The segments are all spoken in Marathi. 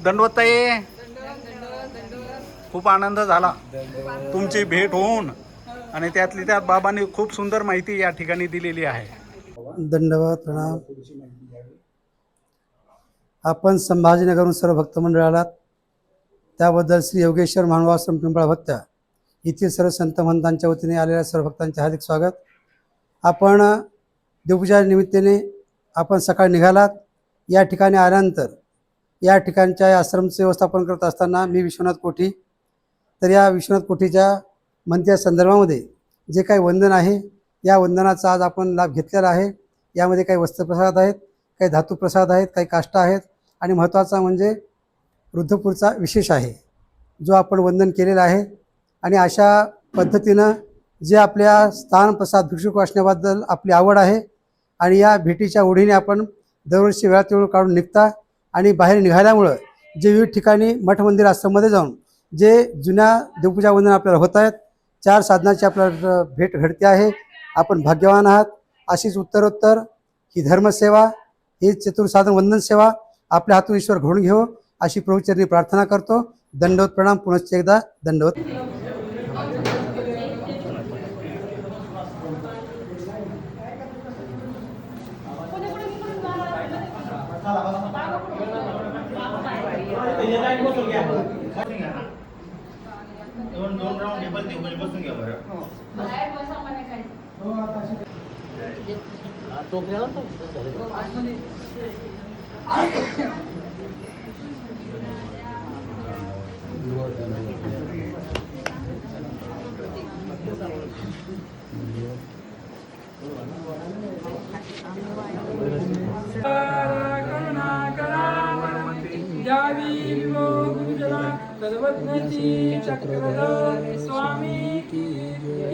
दंडवत ताई, खूप आनंद झाला तुमची भेट होऊन आणि त्यातली त्यात बाबांनी खूप सुंदर माहिती या ठिकाणी दिलेली आहे. दंडवत प्रणाम. आपण संभाजीनगरहून सर्व भक्त मंडळ आलात त्याबद्दल श्री योगेश्वर मानवाश्रम पिंपळा भत्त्या येथील सर्व संत महंतांच्या वतीने आलेल्या सर्व भक्तांचे हार्दिक स्वागत. आपण देवपूजा निमित्ताने आपण सकाळी निघालात. या ठिकाणी आल्यानंतर या ठिकाणच्या आश्रमचे व्यवस्थापन करत असताना मी विश्वनाथ कोठी, तर या विश्वनाथ कोठीच्या मंत्र्या संदर्भामध्ये जे काही वंदन आहे या वंदनाचा आज आपण लाभ घेतलेला आहे. यामध्ये काही वस्त्रप्रसाद आहेत, काही धातुप्रसाद आहेत, काही काष्टा आहेत आणि महत्त्वाचा म्हणजे रुद्रपूरचा विशेष आहे जो आपण वंदन केलेला आहे. आणि अशा पद्धतीनं जे आपल्या स्थानप्रसाद भिक्षुक वाचण्याबद्दल आपली आवड आहे आणि या भेटीच्या ओढीने आपण दरवर्षी वेळात वेळ काढून निघता आणि बाहेर निघाल्यामुळं जे विविध ठिकाणी मठ मंदिर आश्रममध्ये जाऊन जे जुन्या देवपूजा वंदन आपल्याला होत आहेत, 4 साधनाची आपल्याला भेट घडते आहे. आपण भाग्यवान आहात. अशीच उत्तरोत्तर ही धर्मसेवा, ही चतुर्साधन वंदन सेवा आपल्या हातून ईश्वर घडून घेऊ अशी प्रभुचरणी प्रार्थना करतो. दंडवत प्रणाम. पुनश्च एकदा दंडवत. दोन राऊंड टेबल देऊ बसून घ्या बरं. चक्रधर स्वामी की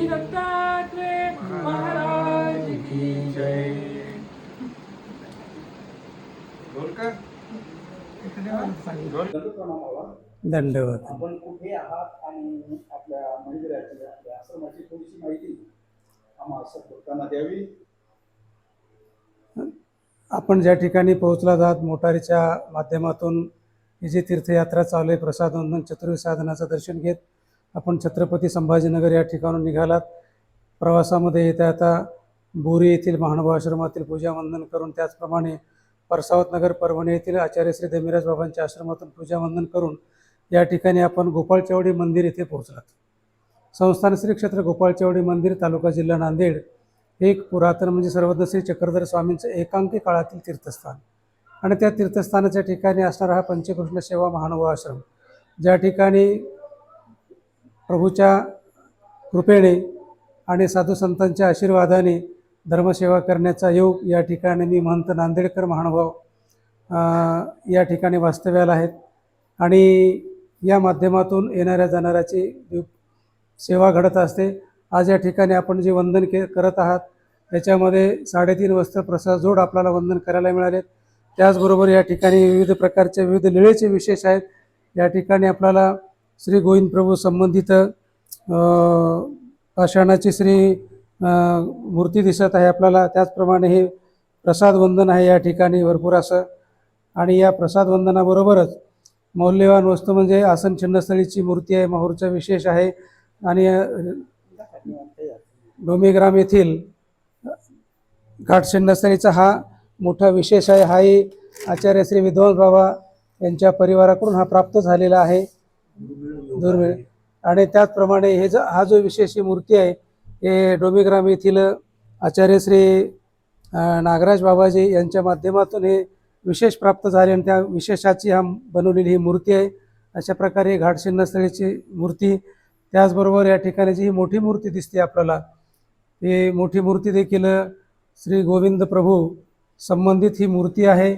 दत्तात्रेय महाराज की जय. दंडवत. आपण कुठे आहात आणि आपल्या मंदिराची आपल्या आश्रमाची थोडीशी माहिती आम्हाला भक्तांना द्यावी. आपण ज्या ठिकाणी पोहोचला आहात मोटारीच्या माध्यमातून ही जी तीर्थयात्रा चालू आहे प्रसाद वंदन चतुर्विध साधनाचं दर्शन घेत आपण छत्रपती संभाजीनगर या ठिकाणून निघालात. प्रवासामध्ये येता येता बोरी येथील महानुभाव आश्रमातील पूजा वंदन करून त्याचप्रमाणे परसावतनगर परभणी येथील आचार्य श्री धमिराज बाबांच्या आश्रमातून पूजा वंदन करून या ठिकाणी आपण गोपाळचवडी मंदिर येथे पोहोचलात. संस्थान श्री क्षेत्र गोपाळचवडी मंदिर, तालुका जिल्हा नांदेड, एक पुरातन म्हणजे सर्वज्ञ श्री चक्रधर स्वामींचं एकांकी काळातील तीर्थस्थान आणि त्या तीर्थस्थानाच्या ठिकाणी असणारा हा पंचकृष्ण सेवा महानुभाव आश्रम, ज्या ठिकाणी प्रभूच्या कृपेने आणि साधू संतांच्या आशीर्वादाने धर्मसेवा करण्याचा योग या ठिकाणी मी महंत नांदेडकर महानुभाव या ठिकाणी वास्तव्याला आहेत आणि या माध्यमातून येणाऱ्या जाणाऱ्याची सेवा घडत असते. आज या ठिकाणी आपण जे वंदन करत आहात त्याच्यामध्ये 3.5 वस्त्र प्रसाद जोड आपल्याला वंदन करायला मिळाले. त्याचबरोबर या ठिकाणी विविध प्रकारचे विविध लीळेचे विशेष आहेत. या ठिकाणी आपल्याला श्री गोविंद प्रभू संबंधित पाषाणाची श्री मूर्ती दिसत आहे आपल्याला. त्याचप्रमाणे हे प्रसाद वंदन आहे या ठिकाणी भरपूर असं. आणि या प्रसाद वंदनाबरोबरच मौल्यवान वस्तू म्हणजे आसन छिन्नस्थळीची मूर्ती आहे, माहूरचा विशेष आहे. आणि डोमेग्राम येथील घाट छिन्नस्थळीचा हा मोठा विशेष आहे. हाही आचार्य श्री विद्वान बाबा यांच्या परिवाराकडून हा प्राप्त झालेला आहे, दुर्मिळ. आणि त्याचप्रमाणे हा जो विशेष मूर्ती आहे हे डोमेग्राम येथील आचार्य श्री नागराज बाबाजी यांच्या माध्यमातून हे विशेष प्राप्त झाले आणि त्या विशेषाची बनवलेली ही मूर्ती आहे. अशा प्रकारे घाट छिन्नस्थळीची मूर्ती, त्याचबरोबर या ठिकाणी जी ही मोठी मूर्ती दिसते आपल्याला, ही मोठी मूर्ती देखील श्री गोविंद प्रभू संबंधित ही मूर्ती आहे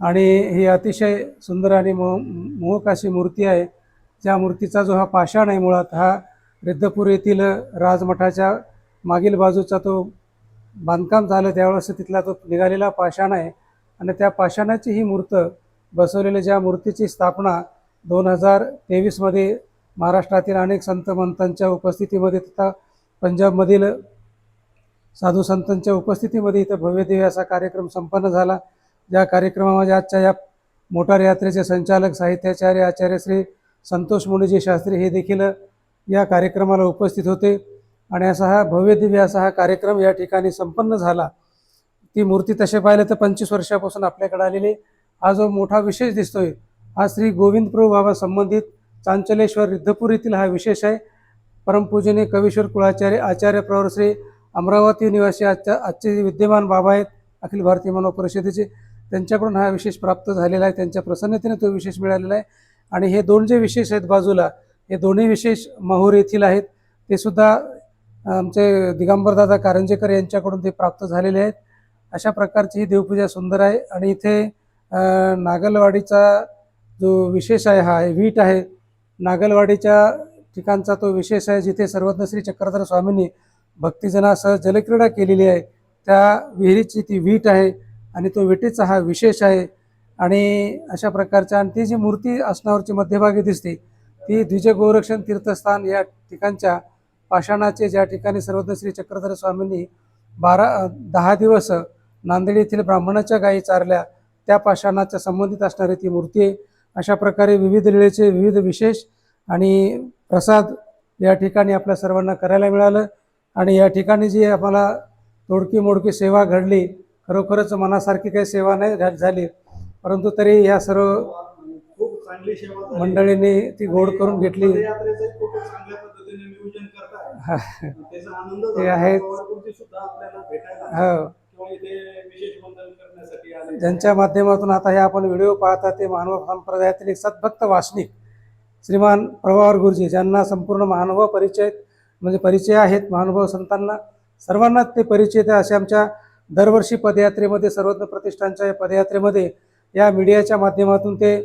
आणि ही अतिशय सुंदर आणि मोहक अशी मूर्ती आहे. त्या मूर्तीचा जो हा पाषाण आहे मुळात हा रिद्धपूर येथील राजमठाच्या मागील बाजूचा तो बांधकाम झालं त्यावेळेस तिथला तो निघालेला पाषाण आहे आणि त्या पाषाणाची ही मूर्त बसवलेली ज्या मूर्तीची स्थापना 2023 महाराष्ट्रातील अनेक संत महंतांच्या उपस्थितीमध्ये तथा पंजाबमधील साधू संतांच्या उपस्थितीमध्ये इथं भव्यदिव्य असा कार्यक्रम संपन्न झाला. ज्या कार्यक्रमामध्ये आजच्या या मोटार यात्रेचे संचालक साहित्याचार्य आचार्य श्री संतोष मुनिजी शास्त्री हे देखील या कार्यक्रमाला उपस्थित होते आणि असा हा भव्यदिव्य असा हा कार्यक्रम या ठिकाणी संपन्न झाला. ती मूर्ती तसे पाहिलं तर 25 वर्षापासून आपल्याकडे आलेली हा जो मोठा विशेष दिसतोय हा श्री गोविंद प्रभू बाबा संबंधित चांचलेश्वर रिद्धपूर येथील हा विशेष आहे. परमपूजनीय कवीश्वर कुळाचार्य आचार्य प्रवर श्री अमरावती निवासी आजचे विद्यमान बाबा आहेत अखिल भारतीय मानव परिषदेचे, त्यांच्याकडून हा विशेष प्राप्त झालेला आहे. त्यांच्या प्रसन्नतेने तो विशेष मिळालेला आहे. आणि हे दोन जे विशेष आहेत बाजूला हे दोन्ही विशेष माहूर येथील आहेत. ते सुद्धा आमचे दिगंबरदादा कारंजेकर यांच्याकडून ते प्राप्त झालेले आहेत. अशा प्रकारची ही देवपूजा सुंदर आहे. आणि इथे नागलवाडीचा जो विशेष आहे हा वीट आहे. नागलवाडीच्या ठिकाणचा तो विशेष आहे जिथे सर्वज्ञ श्री चक्रधर स्वामींनी भक्तिजनासह जलक्रीडा केलेली आहे. त्या विहिरीची ती वीट आहे आणि तो विटेचा हा विशेष आहे. आणि अशा प्रकारच्या आणि ती जी मूर्ती आसनावरची मध्यभागी दिसते ती द्विज गोरक्षण तीर्थस्थान या ठिकाणच्या पाषाणाचे ज्या ठिकाणी सर्वज्ञ श्री चक्रधर स्वामींनी 10 दिवस नांदेड येथील ब्राह्मणाच्या गायी चारल्या त्या पाषाणाच्या संबंधित असणारी ती मूर्ती आहे. अशा प्रकारे विविध लीळेचे विविध विशेष आणि प्रसाद या ठिकाणी आपल्या सर्वांना करायला मिळालं. आणि या ठिकाणी जी आम्हाला तोडकी मोडकी सेवा घडली, खरोखरच मनासारखी काही सेवा नाही झाली, परंतु तरी ह्या सर्व खूप चांगली सेवा झाली. मंडळींनी ती गोड करून घेतली. पदयात्रेचं खूप चांगल्या पद्धतीने नियोजन करताय. त्याचा आनंद ते झाला. आहेत. पवारपूरची सुद्धा आपल्याला भेटायला हो, किंवा इथे विशेष बंधन करण्यासाठी आले. ज्यांच्या माध्यमातून आता हे आपण व्हिडिओ पाहता ते मानव संप्रदायातील एक सद्भक्त वासनिक श्रीमान प्रभावर गुरुजी, ज्यांना संपूर्ण महानुभाव परिचय आहेत. महानुभाव संतांना सर्वांना ते परिचित आहे. असे आमच्या दरवर्षी पदयात्रेमध्ये सर्वज्ञ प्रतिष्ठानच्या या पदयात्रेमध्ये या मीडियाच्या माध्यमातून ते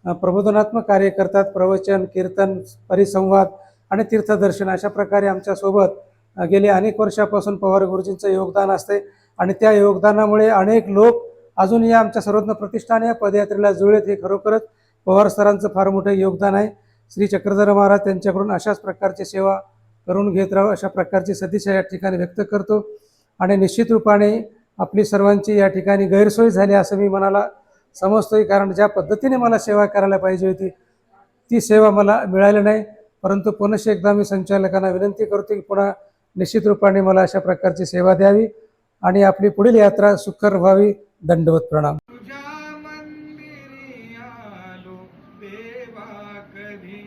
प्रबोधनात्मक कार्य करतात. प्रवचन, कीर्तन, परिसंवाद आणि तीर्थदर्शन अशा प्रकारे आमच्यासोबत गेले अनेक वर्षापासून पवार गुरुजींचं योगदान असते. आणि त्या योगदानामुळे अनेक लोक अजून या आमच्या सर्वज्ञ प्रतिष्ठान या पदयात्रेला जुळलेत. हे खरोखरच पवार सरांचं फार मोठं योगदान आहे. श्री चक्रधर महाराज त्यांच्याकडून अशाच प्रकारची सेवा करून घेत राहू अशा प्रकारची सदिच्छा या ठिकाणी व्यक्त करतो. आणि निश्चित रूपाने आपली सर्वांची या ठिकाणी गैरसोय झाली असं मी मनाला समजतोय, कारण ज्या पद्धतीने मला सेवा करायला पाहिजे होती ती सेवा मला मिळाली नाही. परंतु पुनश्च एकदा मी संचालकांना विनंती करतो की पुन्हा निश्चित रूपाने मला अशा प्रकारची सेवा द्यावी आणि आपली पुढील यात्रा सुखकर व्हावी. दंडवत प्रणाम. तुझ्या मंदिरी आलो देवा कधी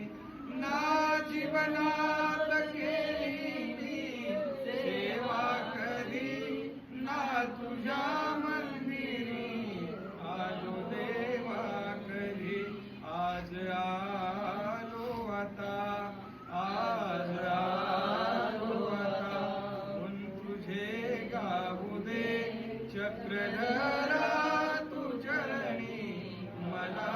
ना जीवनात केली सेवा कधी ना तुझ्या मंदिरी आलो देवा कधी आज आलो आता आज आलो आता उन तुझे गाऊ दे चक्रधरा तू चरणी मला